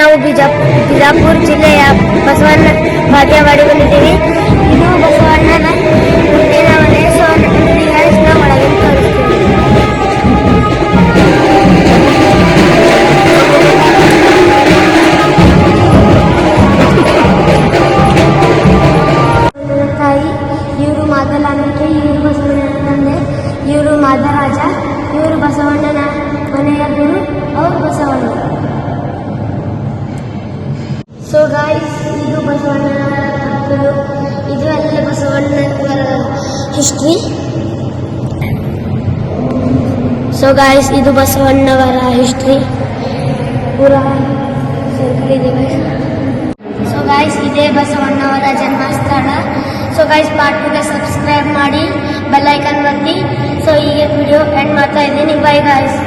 ನಾವು ಬಿಜಾಪುರ ಜಿಲ್ಲೆಯ ಬಸವಣ್ಣ ಭಾಗ್ಯವಾಡಿ ಬಂದಿದ್ದೀವಿ. ಇದು ಬಸವಣ್ಣನ ಹುಟ್ಟಿದ ಮನೆ. ಸೊ ನಾವು ಒಳಗೆ ತೋರಿಸ್ತೀವಿ. ತಾಯಿ ಇವರು ಮಾದಲಾಂಬಿಕೆ, ಇವರು ಬಸವಣ್ಣನ ತಂದೆ, ಇವರು ಮಾದರಾಜ, ಇವರು ಬಸವಣ್ಣನ ಮನೆಯ ಗುರು, ಅವರು ಬಸವಣ್ಣ. ಸೊ ಗಾಯ್ಸ್, ಇದು ಬಸವಣ್ಣನವರ ತಪ್ಪಲು, ಇದು ಎಲ್ಲ ಬಸವಣ್ಣನವರ ಹಿಸ್ಟ್ರಿ. ಸೊ ಗಾಯ್ಸ್, ಇದು ಬಸವಣ್ಣವರ ಹಿಸ್ಟ್ರಿ ಪೂರಾ ಸರ್ಕಲ್ ಇದೆ. ಸೊ ಗಾಯ್ಸ್, ಇದೇ ಬಸವಣ್ಣವರ ಜನ್ಮಸ್ಥಳ. ಸೊ ಗಾಯ್ಸ್, ಪಾರ್ಟ್ 2ಗೆ ಸಬ್ಸ್ಕ್ರೈಬ್ ಮಾಡಿ, ಬೆಲ್ ಐಕಾನ್ ಒತ್ತಿ. ಸೊ ಈಗ ವಿಡಿಯೋ ಎಂಡ್ ಮಾಡ್ತಾ ಇದ್ದೀನಿ. By guys.